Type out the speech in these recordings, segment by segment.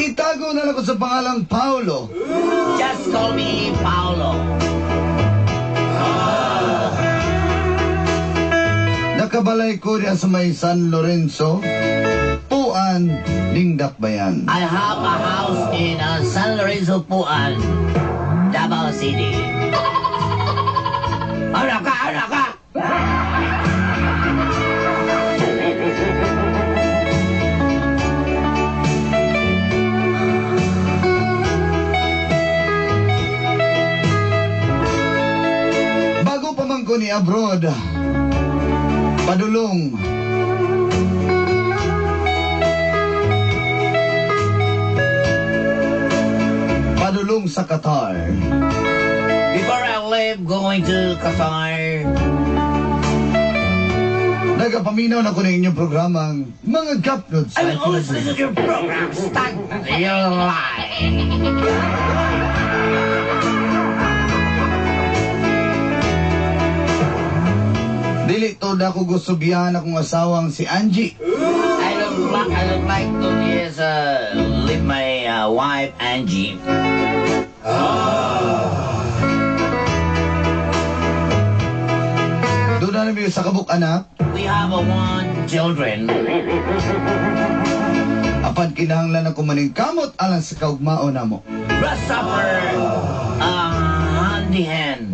Itago na lang ko sa pangalang Paolo. Just call me Paolo. Nakabalay ko diya sa may San Lorenzo, Puan, ning Dakbayan. I have a house in San Lorenzo, Puan, Davao City. Ano ka? Ano ka? Bago pa man ko ni abroad, padulong. Padulong sa Qatar. Before I leave going to Qatar, Nagapaminaw na ko ng inyong programang Mga Kapnods. I will always listen to your program. Start your life. Dili to na ko gusto biyahan akong asawang si Angie. I don't like to yes, leave my wife Angie. Doon na namin sa kabuk anak. We have one children. Apan kinahanglan ako maning kamot alang sa kaugmao na mo. Grasshopper, hand in hand.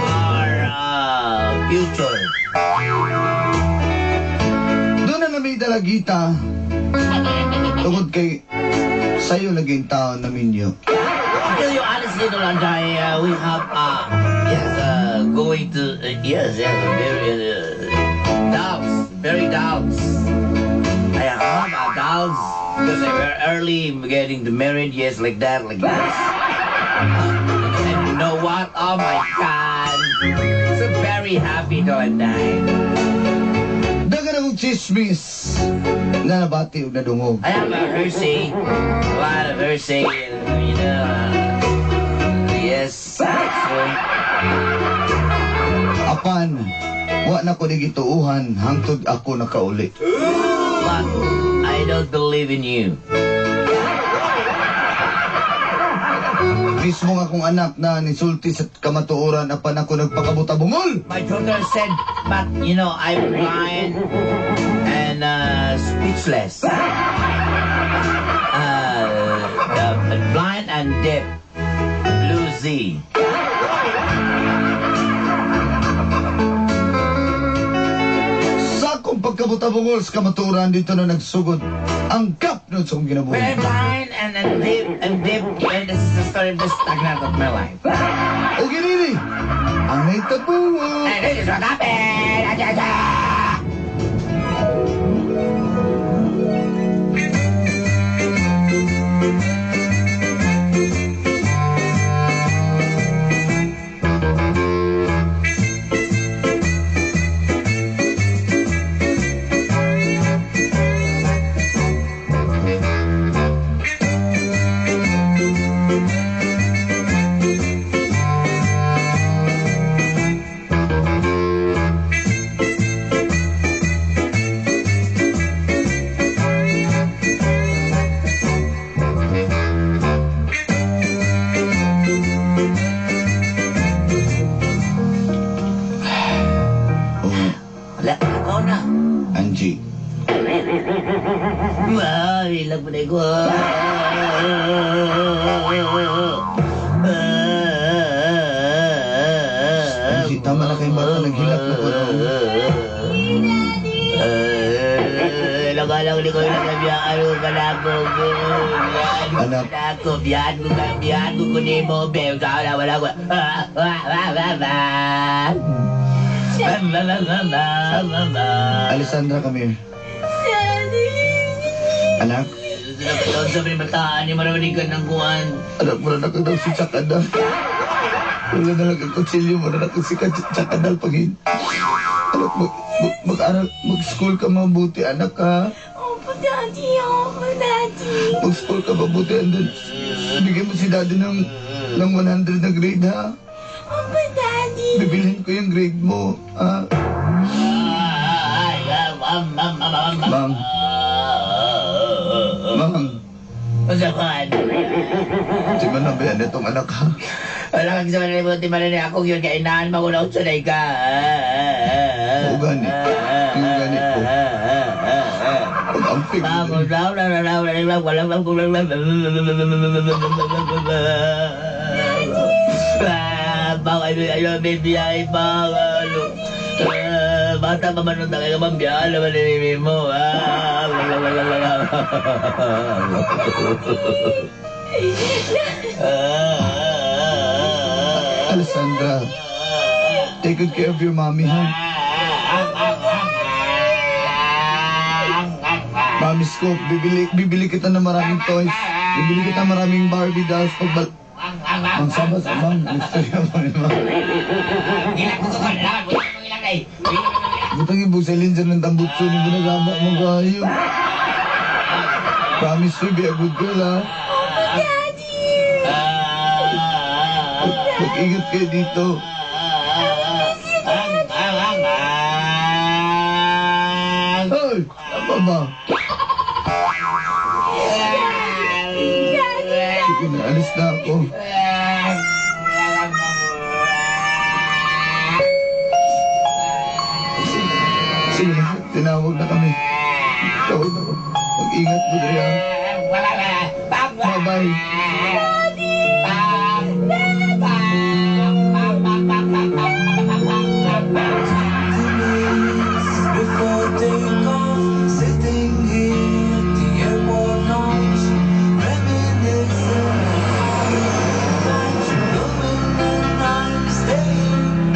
Our future. Doon na namin dalagita. Tungod kay sayo naging taon na minyo. To tell you honestly, Dolanday, we have, yes, going to, yes, very doubts. I have doubts because they were early getting married, yes, like that, like this. And you know what? Oh my God. So very happy, Dolanday. Dagan akong chismis na nabati o nadungog. I have a Hershey, a lot of Hershey, you know, yes, actually. Apan, wa na ko digituuhan hangtod ako nakauli. But I don't believe in you. Mismo nga akong anak na nisulti sa kamatuoran apan ako nagpakabuta-bungol. My daughter said, but you know, I'm blind and speechless. Blind and deaf. Blue Z. Sa akong pagkabuta-bungol sa kamatuoran dito na nagsugod ang kapnod sa akong When ginabuhi. I'm blind and deaf, and this is the story of the stagnant of my life. O ginili, ang naitagbuo. And this is what happened. na. Angie. Ilang mo na ko. Angie, tama na kayong bata. Naghilak na ko. Lang ko lang biyaan ko ka na ko. Biyaan ko kunin mo. Wala ko. Alessandra, come here. Anak, Doon sa pinibataan, yung maraminig ka ng kuhan. anak mo na nakadaw si Chakadal. Wala na lang ang kutsilyo mo na si Chakadal pagin. Anak, mag-aral, mag-school ka mabuti, anak ha. Opo, Daddy. Opo, Daddy. Mag-school ka mabuti, and then bigyan mo si Daddy ng 100 na grade ha. Opo, Daddy. Bibilhin ko yung grade mo, ha? Ma'am. Ma'am, Masakan. si Manabayan itong anak ha. Wala kang sa manalimutin manani ako yun. Kaya inaan mo ko na utsunay ka. Ugani. Ugani po. Pag-amping mo Ako din. walang kulang lang. Bakit ayaw may biyay pa. Bata pa man nung takay ka bang biyay. Alam mo nilimi mo. Alessandra, take good care of your mommy ha. Mami Scoop, bibili kita ng maraming toys. Bibili kita ng maraming Barbie dolls pag Mang Sabas, Mang, gusto niya mo ni Mang. Butang ibuselin dyan ng tambutso ni mo nagama mo kayo. Promise to be a good girl ha. Mag-ingat kayo dito. Ay, apa ba? Sige na, alis na ako. Sige, tinawag na kami. Tawag na ko. Mag-ingat mo rin ha. Bye-bye. Before takeoff, sitting here at the airport lounge, reminiscing that you knowing that I'm staying.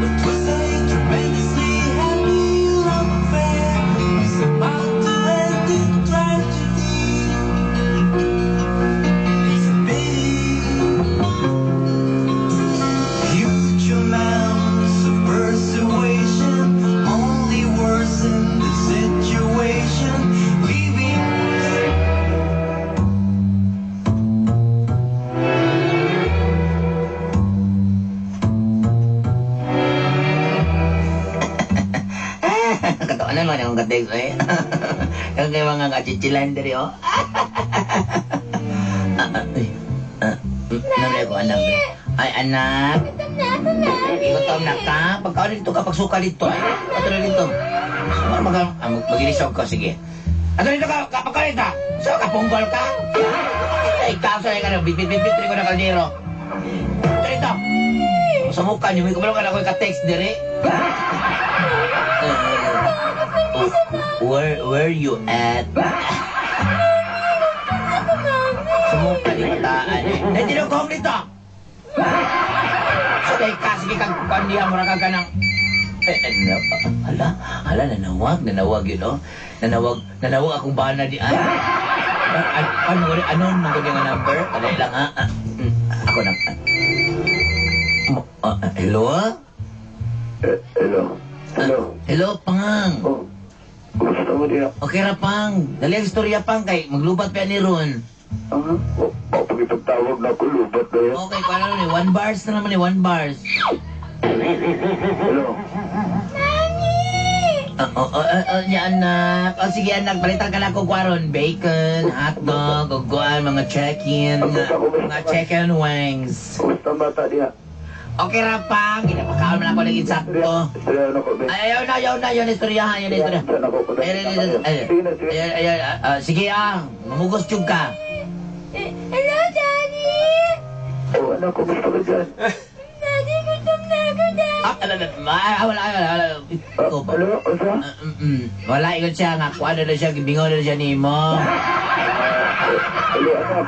But was I tremendously happy? Love affair is about to end in tragedy. It's a pity. Huge amounts of persuasion only worsen the situation. Leaving Katawa naman akong katex eh. Yung kayo mga kachichilan diri oh. Namay ko anak. Ay anak. Ikaw na ka. Pagkaon dito ka pagsuka dito ay. Ato na dito. Mag-ilisaw ka sige. Ato dito ka pagkaon dito. So ka punggol ka. Ay kaso ay ka na bit ko na kaldero. Ato dito. Sa mukha niyo, may kumalo ka na ako ka-text diri. Where you at? Sumuka di kataan eh. Hindi na kong dito! So, dahil kasi kang pandihan mo na ka ng... Hala, nanawag yun, oh. Nanawag akong bana di ay. Ano nang ganyan nga number? Alay lang, ha? Ako na. Hello? Hello, Pang. Oh, gusto mo diya? Okay ra, Pang. Dali ang istorya, Pang, kay maglubat pa ni Ron. Pagkipagtawag na ako, lubat na yan. Okay, kung ano ni, 1 bars na naman ni 1 bars. Hello? Yan, anak. O, sige, anak, balitan ka na kung kwaron. Bacon, hotdog, uguan, mga check-in, mga chicken wings. Gusto bata diya? Okay ra pa, ginapakaon man ako ng insakto. Istorya na ko, be. Ayaw na, yun istoryahan, yun istorya. Saan ako ko na? Sige na, sige. Sige mamugos yung ka. Hello, Daddy! Oh, anak, kumusta ka dyan? Daddy, gutom na ako, Daddy! Wala. Ikaw ba? Ano? Asa? Wala, ikot siya nga. Kuha na siya, bingaw na siya ni mo. Hello, anak.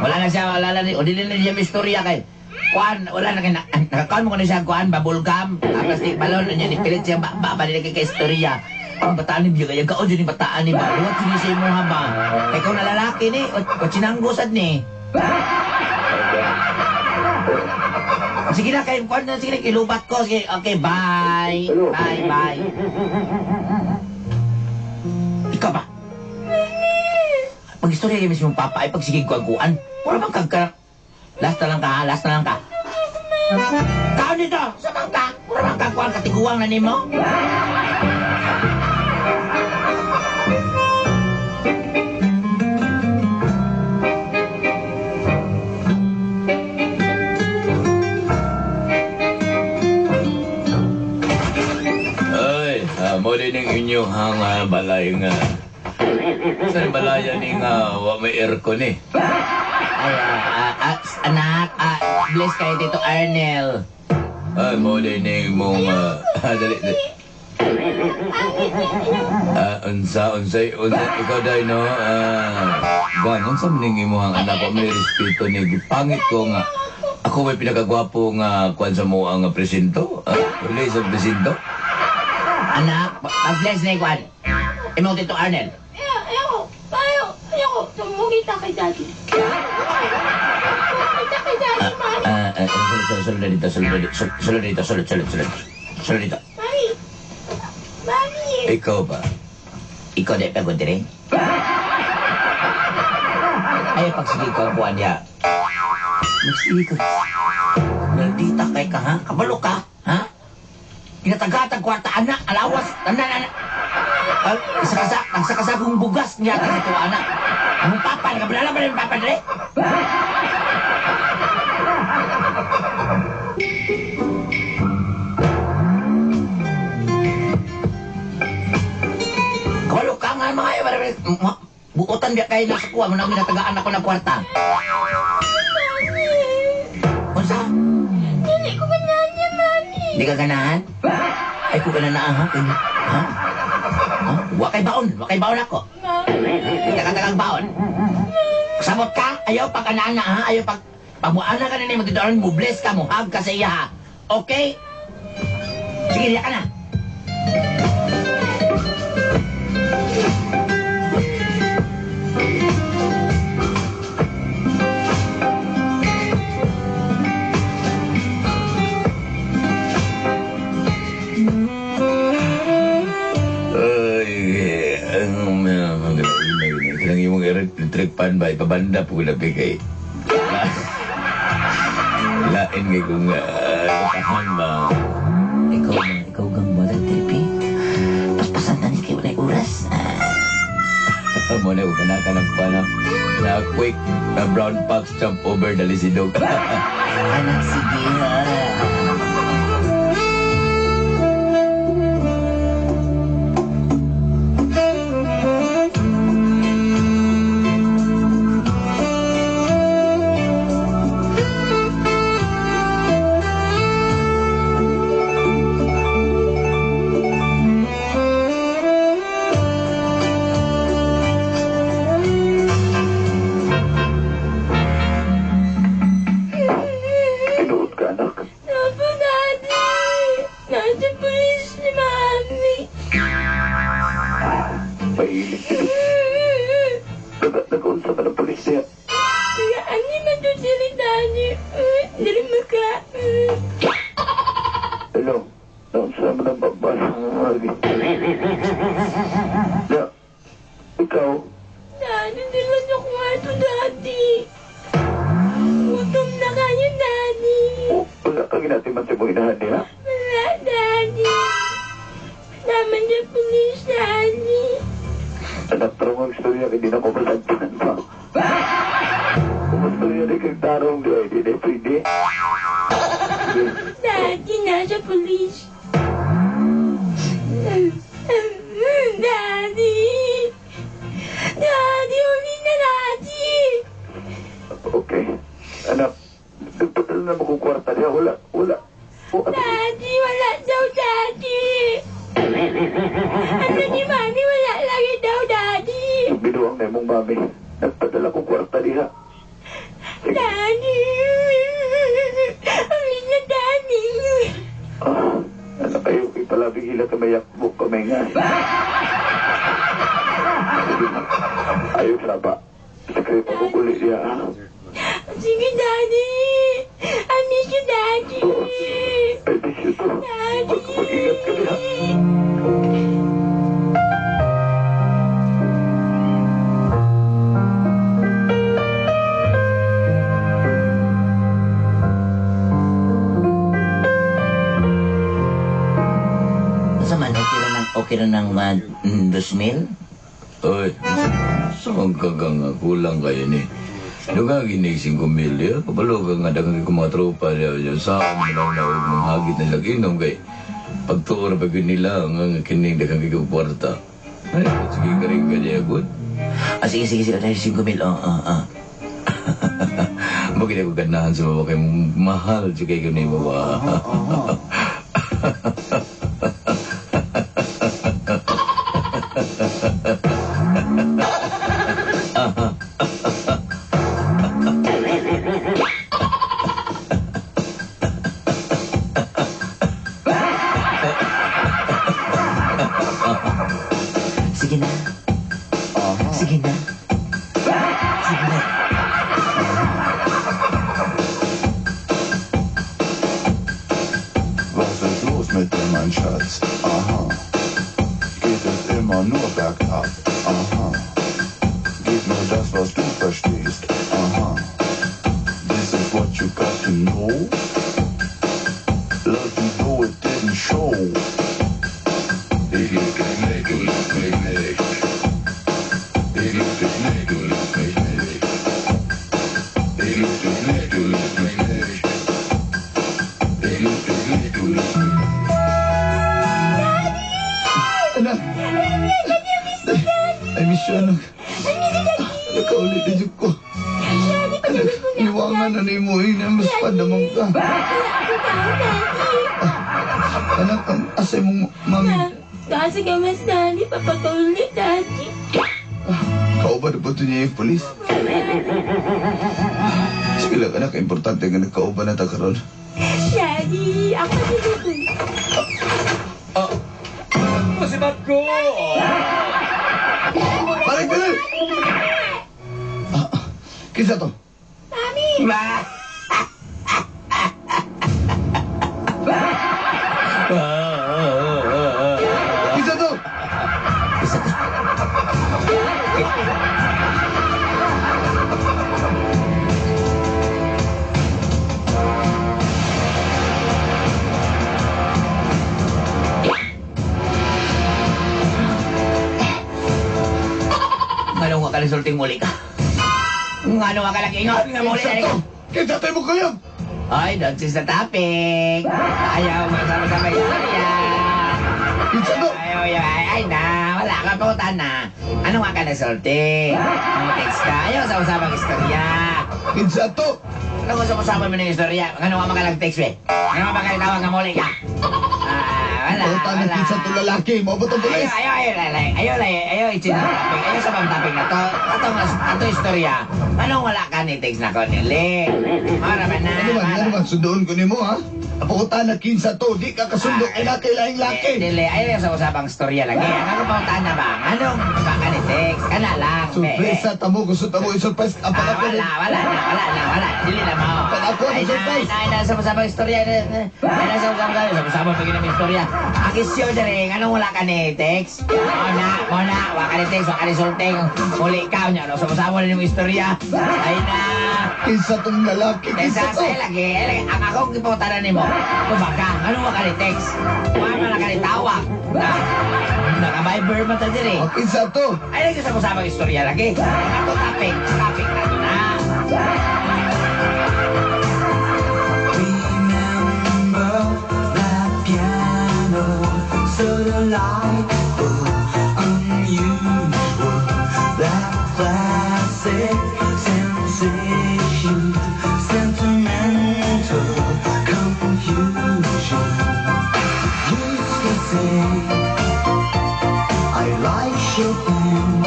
Wala na siya. O dili na siya istorya kay. Kuan, wala na kay nakakaon mo ko na siya kuan, bubble gum, plastic balon, niya nipilit siya ba dili kay istorya. Ang bataan ni biya kaya kaon ni bataan ni ba. Luwat sini sa imo ha ba. Kay ikaw na lalaki ni o sinanggosad ni. Sige na kay kuan na sige ilubat ko. Sige, okay, bye. Bye. Ikaw ba? Pag-istorya kayo mismo papa ay pagsigig ko ang kuan. Wala bang kagka... Last na lang ka. Kaon dito! Sabang ka! Wala bang kakuan katiguang na nimo? Ay, mo din ang inyong balay nga. Sa balaya ni nga, wa may aircon eh. Ay, anak, bless kayo dito, Arnel. Ay, mo din ang mong, dali. Unsay, ikaw dahil no, ganon sa maning mo ang anak ko, may respeto ni, gipangit ko nga. Ako may pinakagwapo nga, kwan sa mo ang presinto, uli sa presinto. Anak, bless na ikuan. Imo dito, Arnel. Ayoko, tumugita kay Daddy. Tumugita kay Daddy, Mami. Sulod dito. Mami! Ikaw ba? Ikaw di pagod rin. Ay, pagsige ko ang buwan niya. Magsige ko. Naldita kay ka, ha? Kabalo ka, ha? Pinatagatag kwarta, anak, alawas, anak. Nagsakasagong bugas niya kasi ito, anak. Ang papa, nakabalala ba rin papa dali? Kabalo ka nga mga buutan biya kayo nasa kuha mo na minatagaan ako ng kwarta. Kung sa? Hindi ko ganahan niya, Mami. Hindi ka ganahan? Ay, kung ganahan, ha? Ha? Wakay baon ako. Hindi ka katagang baon. Sabot ka, ayaw pag anaan na, ha? Ayaw pag pamuana ka na ni magdidooran mo, bless ka mo, hug ka sa iya, ha? Okay? Sige, diya ka na. Kinang imong electric pan ba ipabanda po na kay lain kay kung tahan ba Ikaw gang wala, Tepi. Paspasan na ni kayo na oras. mo na ka na na quick na brown fox jump over the lisidog. Anak, sige, ha? Tinuod ka, anak. Opo, Daddy. Nasa pulis ni Mami. Mahilig ka. Nag-unsa ka ng pulis niya. Kaya ani matutili, Daddy. Dili mo ka. Hello. Naunsa mo ng babasa ng lagi. Na, ikaw, Daddy, dili na ko nga ito, Daddy. Gutom na kayo, Daddy. wala kang inatiman sa mga inahan niya. Wala, Daddy. Naman na pulis, Daddy. Anak, pero mga istorya hindi na ko masantinan pa. Kung istorya na kang tarong di ay di pwede. na mong mami. Nagpadala ko kwarta diha. Daddy! Ang liit na Daddy! Ano kayo, ipalabing hila kamayakbo kamay nga. Sige na. Ayaw sa ba? Sekreto ko kulit niya, ha? Sige, Daddy! I miss you, Daddy! I miss you too. Daddy! Mag-ingat ka diha. Sa man, okay na ng 2,000? Ay, saan ka nga kulang kayo ni? Dugang ginig 5,000 ya. Kabalo ka nga dagang ko mga tropa niya. Saan mo lang na huwag mong hagit na laginom kay pagtuor pag nila ang kinig dagang kong kwarta. Ay, sige ka rin ka niya, good. Sige, dahil 5,000. Magkita ko ganahan sa mga kayong mahal sa kayo ni Bawa. Sige na. Sige na. Sige na. Was ist los mit dir, mein Schatz? Aha. Geht es immer nur bergab? Aha. Geht nur das, was du verstehst? Aha. This is what you got to know. Love you though it didn't show. Ich lieb dich nicht, du liebst mich nicht. Ich lieb dich nicht, du liebst mich nicht. Ich lieb dich nicht, du liebst mich nicht. Ich lieb dich nicht, du liebst mich nicht. Anak! I miss you, anak. Nakaulit na dyan ko. Anak, iwangan na ni mo. Mas padamang ka. Anak, asay mong mami. Kasi ka mas Daddy, papatuloy Daddy. Kau ba na po ito niya yung polis? Sige lang, anak. Importante nga nagkauban na takaroon. Daddy, ako dito. Masibat ko! Balik ka lang! Kisa to? Mami! Kisa to? Ngano nga kalisulting muli ka? Ngano nga kalakingon nga muli na ka? Kisa tayo mo kayo! Ay, don't sis the topic. Ayaw masama-sama istorya. Kisa to? Ay na, wala ka pautan na. Ano nga ka nasulti? Ang text ka, ayaw sa usapang istorya. Kisa to? Ano gusto mo usapang mo ng istorya? Ano nga makalag-text eh? Ano nga makalitawag nga muli ka? Wala, Pautan ng kisa to lalaki. Mabot ang polis. Ayaw, itin ang topic. Ayaw sa bang topic na to. Ato istorya. Anong wala ka ni text na ko nili? Mara ba na? Ano man, sundoon ko ni mo, ha? Pautan na kinsa to. Di ka kasundo kay laking laki. Dili, ayaw sa usapang istorya lagi. Ano pa utaan na ba? Anong baka ni text? Kana lang. Surpresa tamo. Gusto tamo i-surprise. Apaka ko rin. Wala. Dili na mo. Ako, surprise. Ay na, sa usapang istorya. Ay na, sa usapang pagin ng istorya. Ang isyo dali, anong wala ka ni text? Muna, wala ka ni text, wala ka ni sulting. Muli ka, ano, sa usapang ng istorya. Ay na. Kinsa tong lalaki. Kinsa to? Lagi. Ang akong iputanan ni mo. Kumbaga, ano ka ni text? Paano na ka ni tawag? Naka-Viber mo ta diri. Kinsa to? Ay, lagi sa usapang istorya lagi. Ato topic na to na. Remember that piano, so delightful, unusual, that classic sensation, sentimental confusion. Used to say I like Chopin,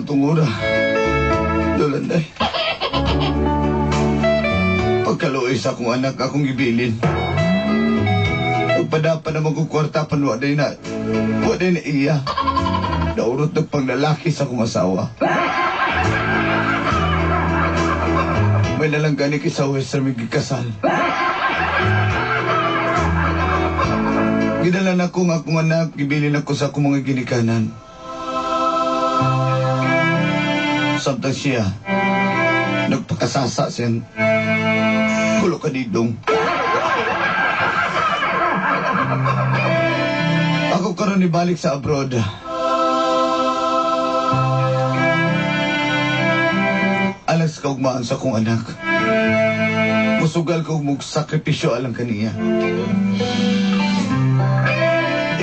tungura. Dolanday. Pagkaluoy sa akong anak, akong ibilin. Pagpadapa naman kong kwarta, panwaday na iya. Naurot ng panglalaki sa akong asawa. May nalanggani kisawa sa migikasal. Gidalan ako nga akong anak, gibilin ako sa akong mga ginikanan. Samtang siya, nagpakasasa siya. Kulo ka didong. Ako karon ibalik sa abroad. Alas ka ugmaan sa akong anak. Musugal ko magsakripisyo alang kaniya.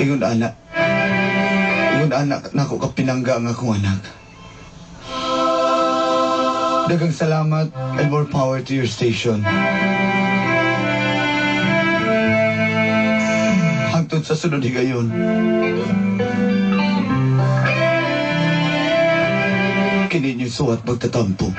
Ingon anak na ako kapinangga ang akong anak. Dagang salamat and more power to your station. Hangtod sa sunod higayon. Kini niyo suwat magtatampo.